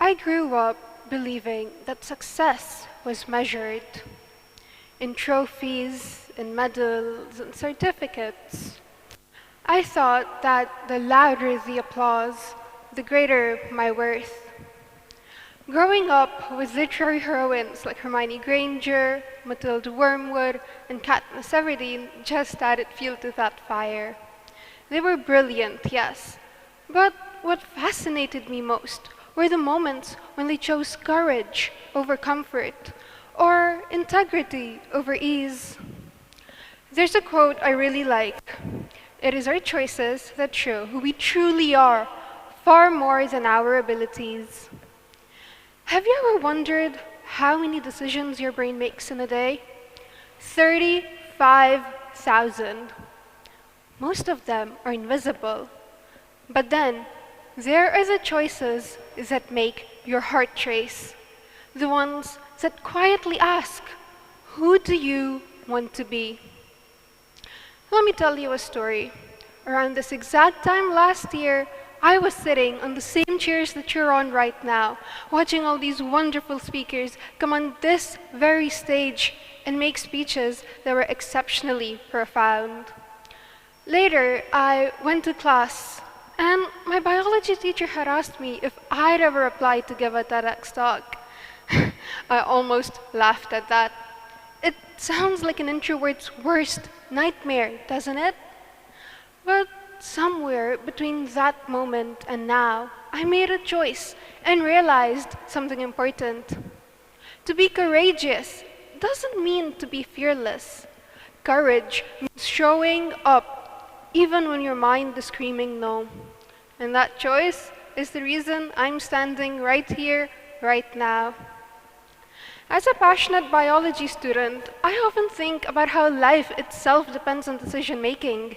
I grew up believing that success was measured in trophies, in medals, and certificates. I thought that the louder the applause, the greater my worth. Growing up with literary heroines like Hermione Granger, Matilda Wormwood, and Katniss Everdeen just added fuel to that fire. They were brilliant, yes, but what fascinated me most were the moments when they chose courage over comfort, or integrity over ease. There's a quote I really like. It is our choices that show who we truly are, far more than our abilities. Have you ever wondered how many decisions your brain makes in a day? 35,000. Most of them are invisible. But then, there are the choices that make your heart race. The ones that quietly ask, who do you want to be? Let me tell you a story. Around this exact time last year, I was sitting on the same chairs that you're on right now, watching all these wonderful speakers come on this very stage and make speeches that were exceptionally profound. Later, I went to class, and my biology teacher had asked me if I'd ever applied to give a TEDx talk. I almost laughed at that. It sounds like an introvert's worst nightmare, doesn't it? But somewhere between that moment and now, I made a choice and realized something important. To be courageous doesn't mean to be fearless. Courage means showing up even when your mind is screaming no. And that choice is the reason I'm standing right here, right now. As a passionate biology student, I often think about how life itself depends on decision making.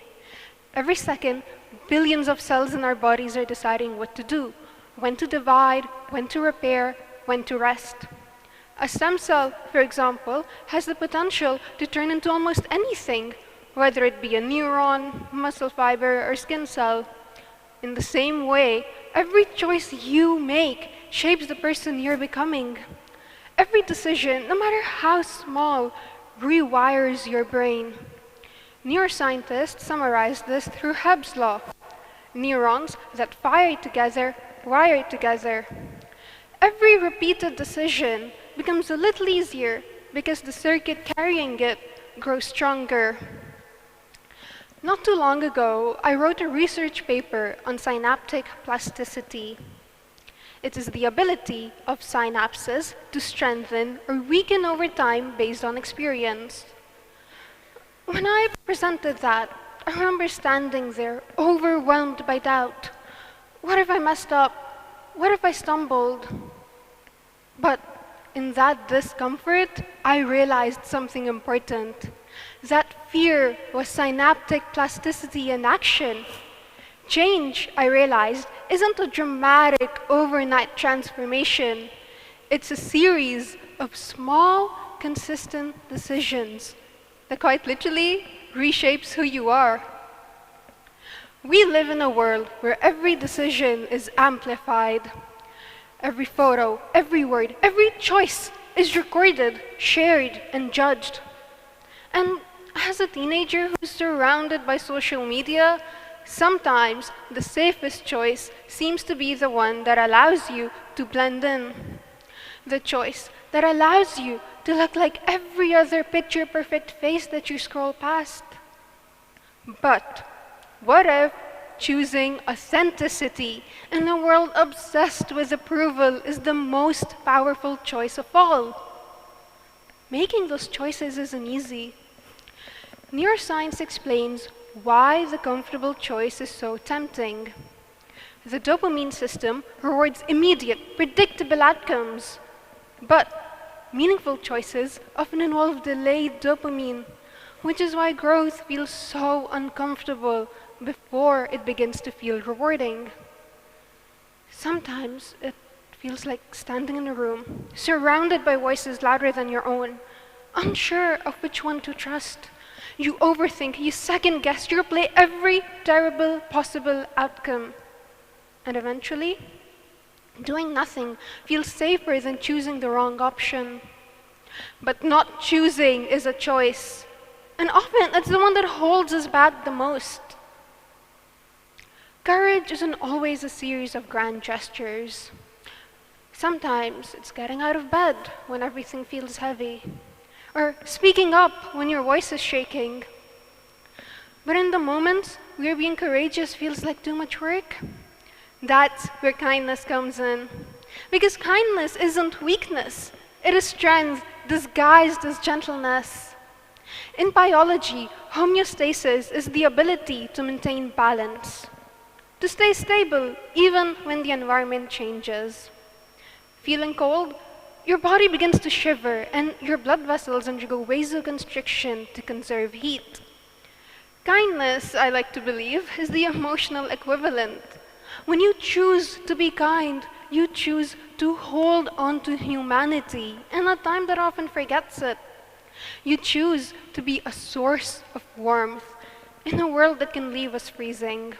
Every second, billions of cells in our bodies are deciding what to do, when to divide, when to repair, when to rest. A stem cell, for example, has the potential to turn into almost anything, whether it be a neuron, muscle fiber, or skin cell. In the same way, every choice you make shapes the person you're becoming. Every decision, no matter how small, rewires your brain. Neuroscientists summarize this through Hebb's law. Neurons that fire together wire together. Every repeated decision becomes a little easier because the circuit carrying it grows stronger. Not too long ago, I wrote a research paper on synaptic plasticity. It is the ability of synapses to strengthen or weaken over time based on experience. When I presented that, I remember standing there, overwhelmed by doubt. What if I messed up? What if I stumbled? But in that discomfort, I realized something important. That fear was synaptic plasticity in action. Change, I realized, isn't a dramatic overnight transformation. It's a series of small, consistent decisions that quite literally reshapes who you are. We live in a world where every decision is amplified. Every photo, every word, every choice is recorded, shared, and judged. And as a teenager who's surrounded by social media, sometimes the safest choice seems to be the one that allows you to blend in. The choice that allows you to look like every other picture-perfect face that you scroll past. But what if choosing authenticity in a world obsessed with approval is the most powerful choice of all? Making those choices isn't easy. Neuroscience explains why the comfortable choice is so tempting. The dopamine system rewards immediate, predictable outcomes. But meaningful choices often involve delayed dopamine, which is why growth feels so uncomfortable before it begins to feel rewarding. Sometimes it feels like standing in a room, surrounded by voices louder than your own, unsure of which one to trust. You overthink, you second guess, you replay every terrible possible outcome. And eventually, Doing nothing feels safer than choosing the wrong option. But not choosing is a choice. And often it's the one that holds us back the most. Courage isn't always a series of grand gestures. Sometimes it's getting out of bed when everything feels heavy, or speaking up when your voice is shaking. But in the moments where being courageous feels like too much work, that's where kindness comes in. Because kindness isn't weakness, it is strength disguised as gentleness. In biology, homeostasis is the ability to maintain balance, to stay stable even when the environment changes. Feeling cold, your body begins to shiver and your blood vessels undergo vasoconstriction to conserve heat. Kindness, I like to believe, is the emotional equivalent. When you choose to be kind, you choose to hold on to humanity in a time that often forgets it. You choose to be a source of warmth in a world that can leave us freezing.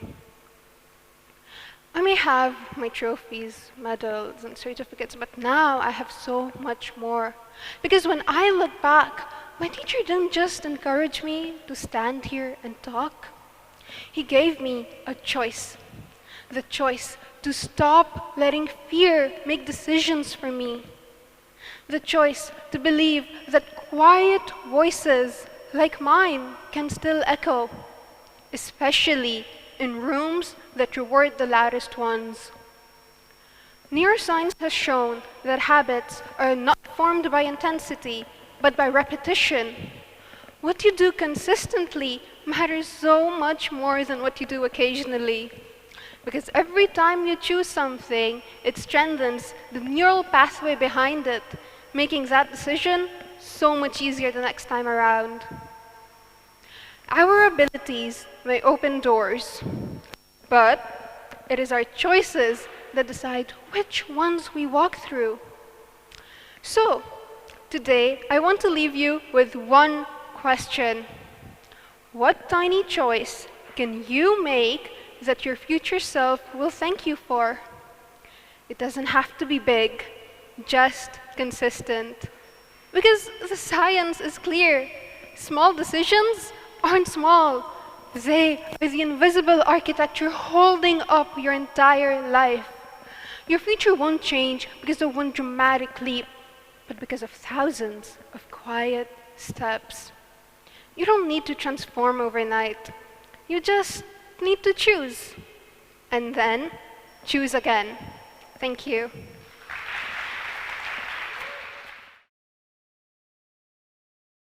I may have my trophies, medals, and certificates, but now I have so much more. Because when I look back, my teacher didn't just encourage me to stand here and talk. He gave me a choice. The choice to stop letting fear make decisions for me. The choice to believe that quiet voices like mine can still echo, especially in rooms that reward the loudest ones. Neuroscience has shown that habits are not formed by intensity, but by repetition. What you do consistently matters so much more than what you do occasionally. Because every time you choose something, it strengthens the neural pathway behind it, making that decision so much easier the next time around. Our abilities may open doors, but it is our choices that decide which ones we walk through. So, today I want to leave you with one question. What tiny choice can you make that your future self will thank you for? It doesn't have to be big, just consistent. Because the science is clear. Small decisions aren't small. They are the invisible architecture holding up your entire life. Your future won't change because of one dramatic leap, but because of thousands of quiet steps. You don't need to transform overnight. You just need to choose. And then choose again. Thank you.